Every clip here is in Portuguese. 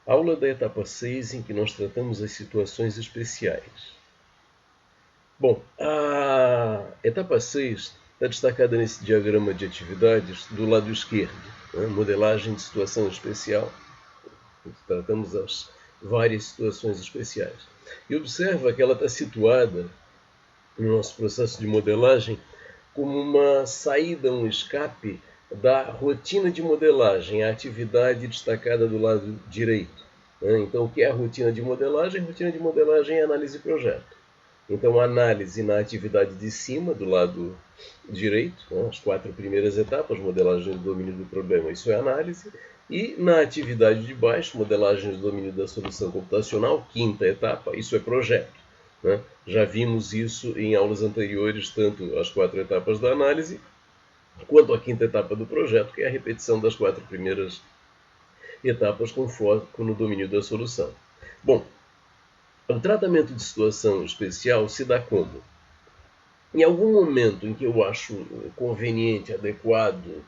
Aula da etapa 6, em que nós tratamos as situações especiais. Bom, a etapa 6 está destacada nesse diagrama de atividades do lado esquerdo, né? Modelagem de situação especial. Tratamos as várias situações especiais. E observa que ela está situada no nosso processo de modelagem como uma saída, um escape da rotina de modelagem, a atividade destacada do lado direito. Então, o que é a rotina de modelagem? A rotina de modelagem é análise e projeto. Então, a análise na atividade de cima, do lado direito, as 4 primeiras etapas, modelagem do domínio do problema, isso é análise. E na atividade de baixo, modelagem do domínio da solução computacional, 5ª etapa, isso é projeto. Já vimos isso em aulas anteriores, tanto as 4 etapas da análise, quanto a 5ª etapa do projeto, que é a repetição das 4 primeiras etapas com foco no domínio da solução. Bom, o tratamento de situação especial se dá como? Em algum momento em que eu acho conveniente, adequado,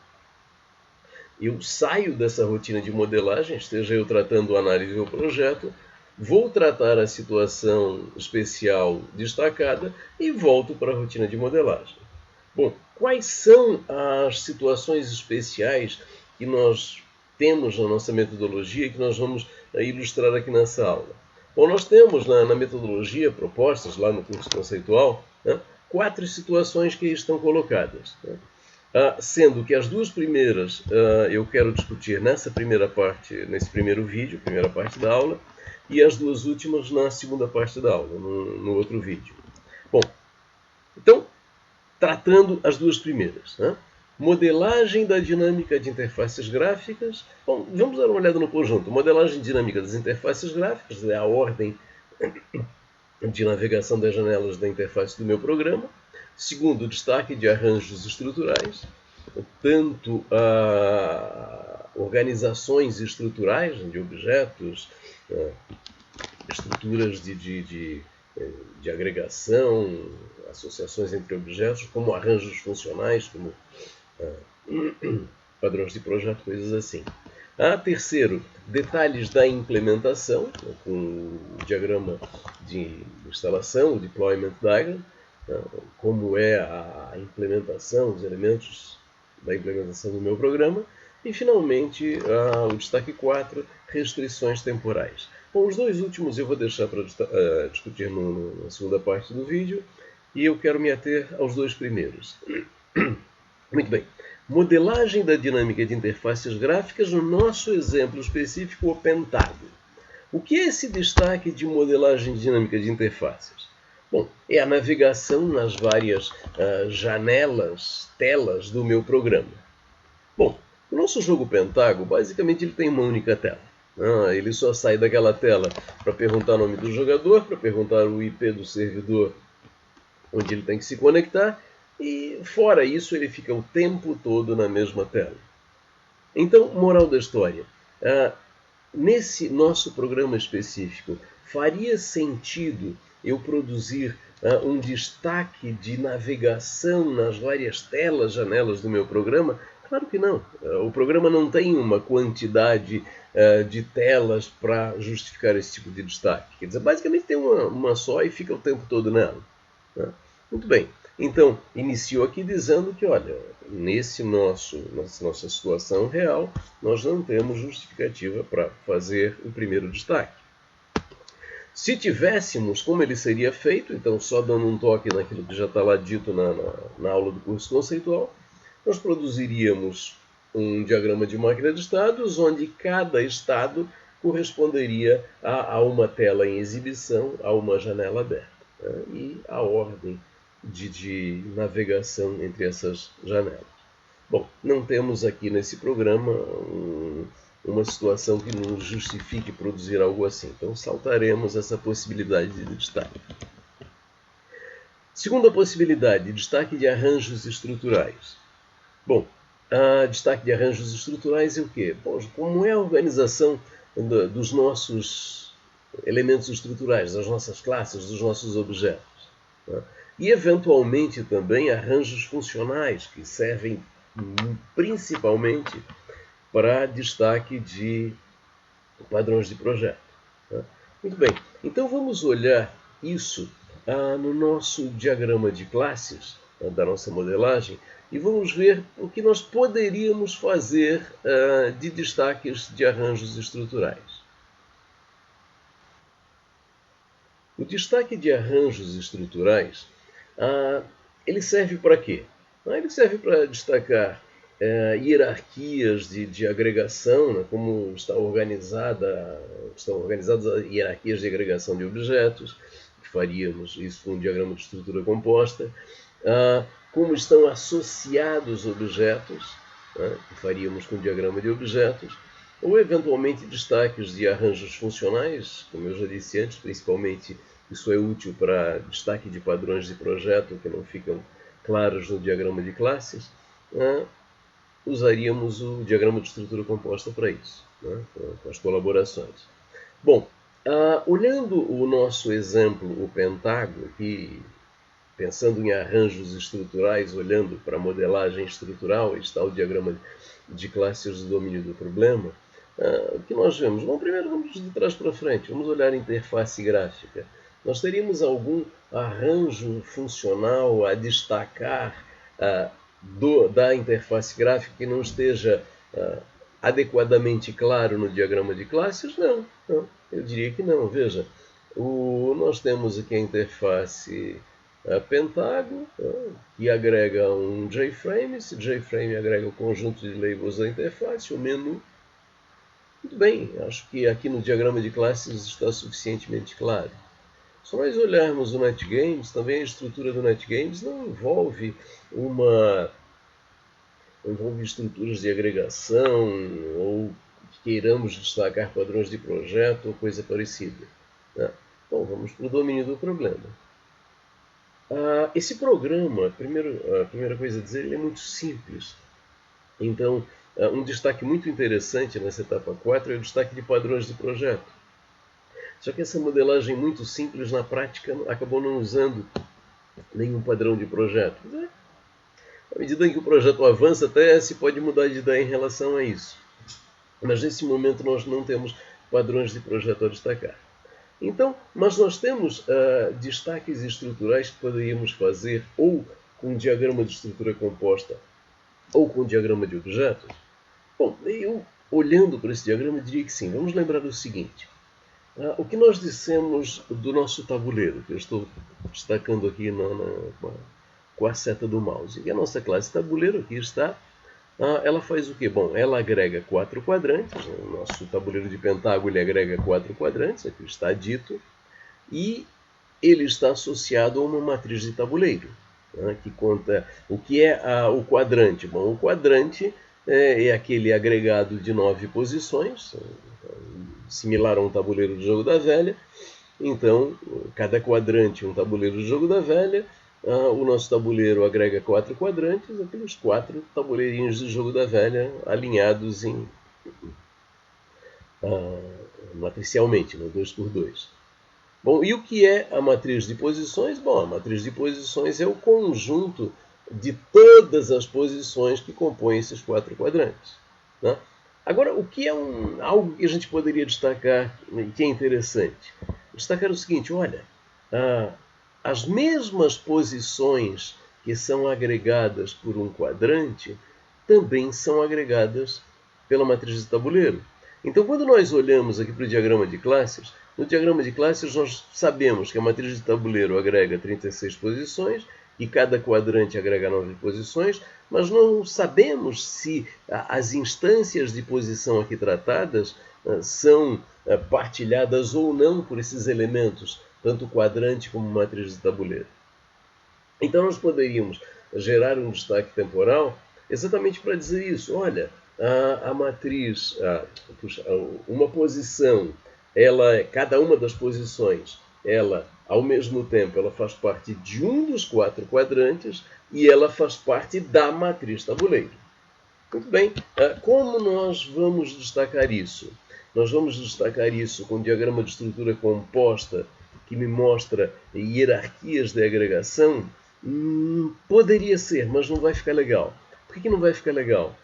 eu saio dessa rotina de modelagem, esteja eu tratando análise ou projeto, vou tratar a situação especial destacada e volto para a rotina de modelagem. Bom, quais são as situações especiais que nós temos na nossa metodologia e que nós vamos ilustrar aqui nessa aula? Bom, nós temos na metodologia propostas lá no curso conceitual, 4 situações que aí estão colocadas. Sendo que as 2 primeiras eu quero discutir nessa primeira parte, nesse primeiro vídeo, primeira parte da aula, e as 2 últimas na segunda parte da aula, no outro vídeo. Bom, então, tratando as 2 primeiras. Modelagem da dinâmica de interfaces gráficas. Bom, vamos dar uma olhada no conjunto. Modelagem dinâmica das interfaces gráficas, é a ordem de navegação das janelas da interface do meu programa. Segundo, destaque de arranjos estruturais, tanto organizações estruturais de objetos, estruturas de agregação, associações entre objetos, como arranjos funcionais, como padrões de projeto, coisas assim. Terceiro, detalhes da implementação, com o diagrama de instalação, o deployment diagram, como é a implementação, os elementos da implementação do meu programa. E, finalmente, o destaque 4, restrições temporais. Bom, os 2 últimos eu vou deixar para discutir na segunda parte do vídeo, e eu quero me ater aos 2 primeiros. Muito bem. Modelagem da dinâmica de interfaces gráficas no nosso exemplo específico, o Pentago. O que é esse destaque de modelagem dinâmica de interfaces? Bom, é a navegação nas várias janelas, telas do meu programa. Bom, o nosso jogo Pentago, basicamente, ele tem uma única tela. Ele só sai daquela tela para perguntar o nome do jogador, para perguntar o IP do servidor onde ele tem que se conectar, e fora isso ele fica o tempo todo na mesma tela. Então, moral da história, nesse nosso programa específico, faria sentido eu produzir um destaque de navegação nas várias telas, janelas do meu programa? Claro que não. O programa não tem uma quantidade de telas para justificar esse tipo de destaque. Quer dizer, basicamente tem uma só e fica o tempo todo nela. Muito bem. Então, iniciou aqui dizendo que, olha, nessa nossa situação real, nós não temos justificativa para fazer o primeiro destaque. Se tivéssemos, como ele seria feito, então só dando um toque naquilo que já está lá dito na aula do curso conceitual, nós produziríamos um diagrama de máquina de estados, onde cada estado corresponderia a uma tela em exibição, a uma janela aberta, e a ordem de navegação entre essas janelas. Bom, não temos aqui nesse programa uma situação que nos justifique produzir algo assim. Então, saltaremos essa possibilidade de destaque. Segunda possibilidade, destaque de arranjos estruturais. Bom, destaque de arranjos estruturais é o quê? Bom, como é a organização dos nossos elementos estruturais, das nossas classes, dos nossos objetos. E, eventualmente, também arranjos funcionais, que servem principalmente para destaque de padrões de projeto. Tá? Muito bem, então vamos olhar isso no nosso diagrama de classes, da nossa modelagem, e vamos ver o que nós poderíamos fazer de destaques de arranjos estruturais. O destaque de arranjos estruturais, ele serve para quê? Ele serve para destacar hierarquias de agregação, né, como estão organizadas as hierarquias de agregação de objetos, que faríamos isso com um diagrama de estrutura composta, como estão associados objetos, né, que faríamos com um diagrama de objetos, ou eventualmente destaques de arranjos funcionais, como eu já disse antes, principalmente isso é útil para destaque de padrões de projeto que não ficam claros no diagrama de classes, usaríamos o diagrama de estrutura composta para isso, né, com as colaborações. Bom, olhando o nosso exemplo, o pentágono, e pensando em arranjos estruturais, olhando para a modelagem estrutural, está o diagrama de classes do domínio do problema, o que nós vemos? Bom, primeiro vamos de trás para frente, vamos olhar a interface gráfica. Nós teríamos algum arranjo funcional a destacar da interface gráfica que não esteja adequadamente claro no diagrama de classes? Não, eu diria que não. Veja, nós temos aqui a interface pentágono, que agrega um JFrame. Esse JFrame agrega o conjunto de labels da interface, o menu. Muito bem, acho que aqui no diagrama de classes está suficientemente claro. Se nós olharmos o NetGames, também a estrutura do NetGames não envolve estruturas de agregação ou que queiramos destacar padrões de projeto ou coisa parecida. Né? Bom, vamos para o domínio do problema. Esse programa, a primeira coisa a dizer, ele é muito simples. Então, um destaque muito interessante nessa etapa 4 é o destaque de padrões de projeto. Só que essa modelagem muito simples, na prática, acabou não usando nenhum padrão de projeto. À medida em que o projeto avança, até se pode mudar de ideia em relação a isso. Mas nesse momento nós não temos padrões de projeto a destacar. Então, mas nós temos destaques estruturais que poderíamos fazer ou com um diagrama de estrutura composta ou com um diagrama de objetos. Bom, eu olhando para esse diagrama diria que sim. Vamos lembrar o seguinte. O que nós dissemos do nosso tabuleiro, que eu estou destacando aqui com a seta do mouse. E a nossa classe tabuleiro aqui está. Ela faz o quê? Bom, ela agrega 4 quadrantes. O nosso tabuleiro de pentágono ele agrega 4 quadrantes, aqui está dito. E ele está associado a uma matriz de tabuleiro, que conta o que é o quadrante. Bom, o quadrante é aquele agregado de 9 posições, similar a um tabuleiro de jogo da velha. Então, cada quadrante é um tabuleiro de jogo da velha. O nosso tabuleiro agrega 4 quadrantes, aqueles 4 tabuleirinhos de jogo da velha alinhados matricialmente, 2 por 2. Bom, e o que é a matriz de posições? Bom, a matriz de posições é o conjunto de todas as posições que compõem esses 4 quadrantes. Né? Agora, o que é algo que a gente poderia destacar, que é interessante? Destacar o seguinte, olha, as mesmas posições que são agregadas por um quadrante também são agregadas pela matriz de tabuleiro. Então, quando nós olhamos aqui para o diagrama de classes, no diagrama de classes nós sabemos que a matriz de tabuleiro agrega 36 posições e cada quadrante agrega 9 posições, mas não sabemos se as instâncias de posição aqui tratadas são partilhadas ou não por esses elementos, tanto quadrante como matriz de tabuleiro. Então nós poderíamos gerar um destaque temporal exatamente para dizer isso. Olha, a matriz, uma posição, cada uma das posições, ao mesmo tempo, ela faz parte de um dos 4 quadrantes e ela faz parte da matriz tabuleiro. Muito bem, como nós vamos destacar isso? Nós vamos destacar isso com um diagrama de estrutura composta que me mostra hierarquias de agregação. Poderia ser, mas não vai ficar legal. Por que não vai ficar legal?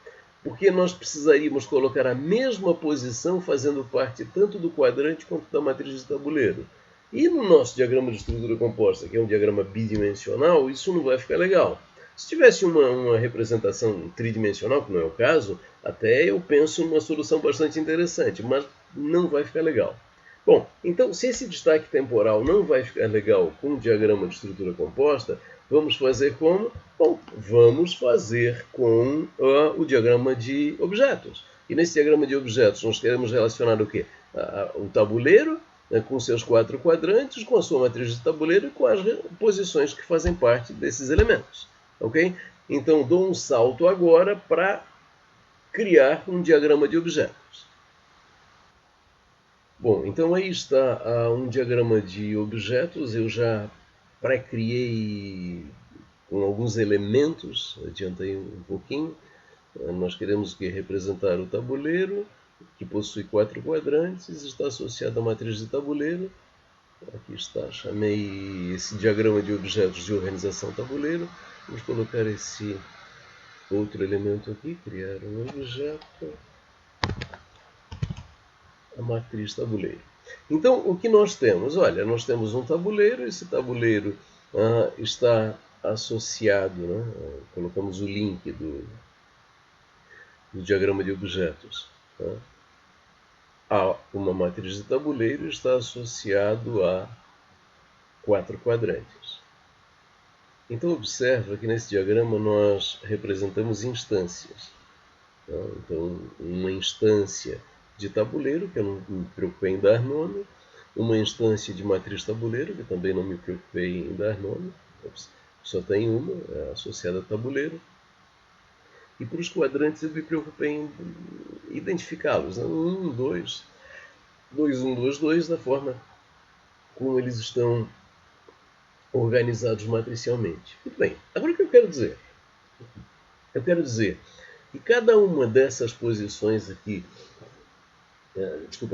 porque nós precisaríamos colocar a mesma posição fazendo parte tanto do quadrante quanto da matriz de tabuleiro. E no nosso diagrama de estrutura composta, que é um diagrama bidimensional, isso não vai ficar legal. Se tivesse uma representação tridimensional, que não é o caso, até eu penso numa solução bastante interessante, mas não vai ficar legal. Bom, então se esse destaque temporal não vai ficar legal com o diagrama de estrutura composta, vamos fazer como? Bom, vamos fazer com o diagrama de objetos. E nesse diagrama de objetos nós queremos relacionar o quê? O tabuleiro, né, com seus 4 quadrantes, com a sua matriz de tabuleiro e com as posições que fazem parte desses elementos. Ok? Então dou um salto agora para criar um diagrama de objetos. Bom, então aí está um diagrama de objetos. Eu já pré-criei com alguns elementos, adiantei um pouquinho. Nós queremos representar o tabuleiro, que possui 4 quadrantes, está associado à matriz de tabuleiro. Aqui está, chamei esse diagrama de objetos de organização tabuleiro. Vamos colocar esse outro elemento aqui, criar um objeto, a matriz tabuleiro. Então, o que nós temos? Olha, nós temos um tabuleiro, esse tabuleiro está associado, né? Colocamos o link do diagrama de objetos, tá? A uma matriz de tabuleiro, está associado a 4 quadrantes. Então, observa que nesse diagrama nós representamos instâncias. Tá? Então, uma instância de tabuleiro, que eu não me preocupei em dar nome, uma instância de matriz tabuleiro, que também não me preocupei em dar nome, só tem uma, associada a tabuleiro. E para os quadrantes eu me preocupei em identificá-los, né? 1, 2, 2, 1, 2, 2, da forma como eles estão organizados matricialmente. Muito bem, agora o que eu quero dizer? Eu quero dizer que cada uma dessas posições aqui,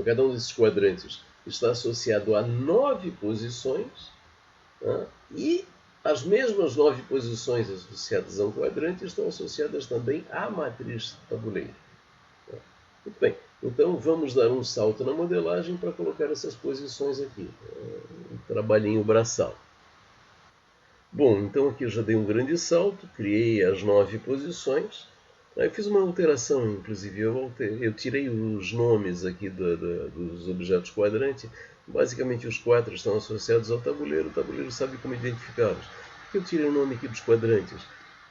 cada um desses quadrantes está associado a 9 posições, e as mesmas 9 posições associadas a um quadrante estão associadas também à matriz tabuleiro. Muito bem, então vamos dar um salto na modelagem para colocar essas posições aqui. Um trabalhinho braçal. Bom, então aqui eu já dei um grande salto, criei as 9 posições. Eu fiz uma alteração, inclusive, eu tirei os nomes aqui dos objetos quadrante. Basicamente os 4 estão associados ao tabuleiro, o tabuleiro sabe como identificá-los. Por que eu tirei o nome aqui dos quadrantes?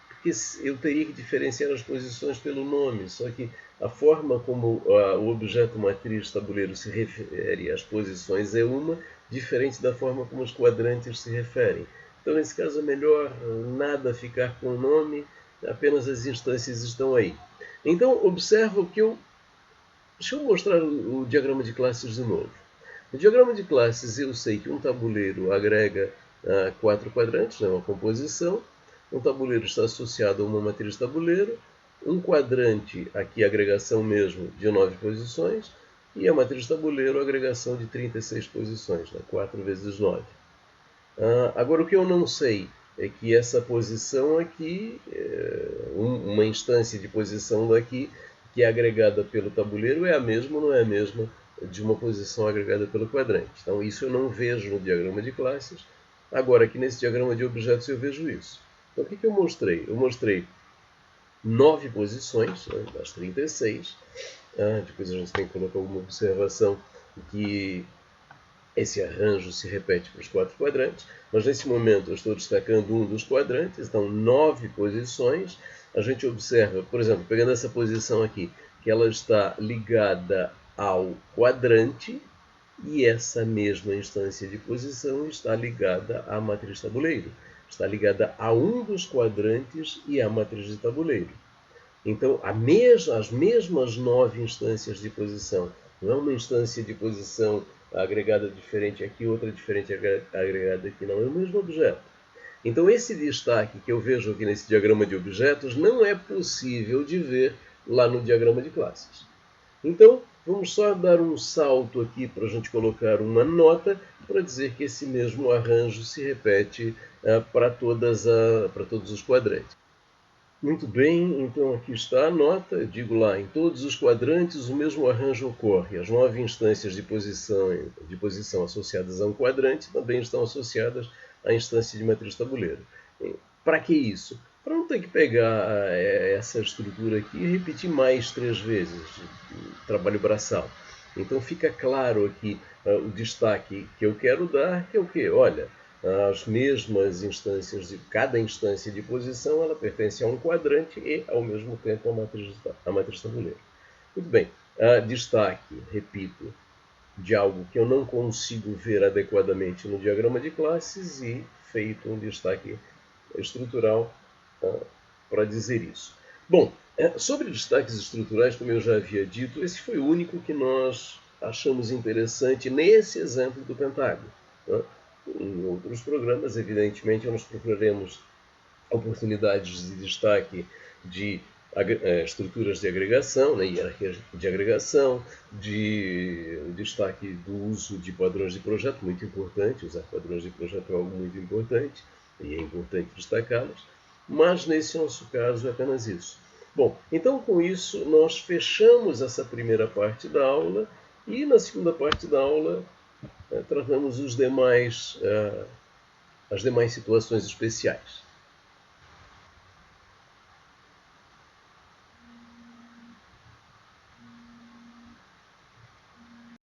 Porque eu teria que diferenciar as posições pelo nome, só que a forma como o objeto matriz tabuleiro se refere às posições é uma, diferente da forma como os quadrantes se referem. Então, nesse caso, é melhor nada ficar com o nome, apenas as instâncias estão aí. Então, observa que deixa eu mostrar o diagrama de classes de novo. No diagrama de classes, eu sei que um tabuleiro agrega 4 quadrantes, né, uma composição. Um tabuleiro está associado a uma matriz tabuleiro. Um quadrante, aqui agregação mesmo, de 9 posições. E a matriz tabuleiro, agregação de 36 posições, né, 4 vezes 9. Agora, o que eu não sei é que essa posição aqui, uma instância de posição daqui, que é agregada pelo tabuleiro, é a mesma ou não é a mesma de uma posição agregada pelo quadrante. Então, isso eu não vejo no diagrama de classes. Agora, aqui nesse diagrama de objetos, eu vejo isso. Então, o que eu mostrei? Eu mostrei 9 posições, das 36. Depois a gente tem que colocar alguma observação que esse arranjo se repete para os 4 quadrantes, mas nesse momento eu estou destacando um dos quadrantes, então 9 posições. A gente observa, por exemplo, pegando essa posição aqui, que ela está ligada ao quadrante, e essa mesma instância de posição está ligada à matriz tabuleiro. Está ligada a um dos quadrantes e à matriz de tabuleiro. Então, as mesmas 9 instâncias de posição. Não é uma instância de posição agregada diferente aqui, outra diferente agregada aqui. Não, é o mesmo objeto. Então, esse destaque que eu vejo aqui nesse diagrama de objetos não é possível de ver lá no diagrama de classes. Então, vamos só dar um salto aqui para a gente colocar uma nota para dizer que esse mesmo arranjo se repete para todos os quadrantes. Muito bem, então aqui está a nota. Eu digo lá, em todos os quadrantes o mesmo arranjo ocorre. As 9 instâncias de posição associadas a um quadrante também estão associadas à instância de matriz tabuleiro. Para que isso? Para não ter que pegar essa estrutura aqui e repetir mais 3 vezes, trabalho braçal. Então fica claro aqui o destaque que eu quero dar, que é o quê? Olha, as mesmas instâncias de cada instância de posição, ela pertence a um quadrante e, ao mesmo tempo, a matriz tabuleiro. Muito bem, destaque, repito, de algo que eu não consigo ver adequadamente no diagrama de classes e feito um destaque estrutural para dizer isso. Bom, sobre destaques estruturais, como eu já havia dito, esse foi o único que nós achamos interessante nesse exemplo do pentágono. Né? Em outros programas, evidentemente, nós procuraremos oportunidades de destaque de estruturas de agregação, né, hierarquias de agregação, de destaque do uso de padrões de projeto, muito importante, usar padrões de projeto é algo muito importante, e é importante destacá-los, mas nesse nosso caso é apenas isso. Bom, então com isso nós fechamos essa primeira parte da aula e na segunda parte da aula tratamos as demais situações especiais.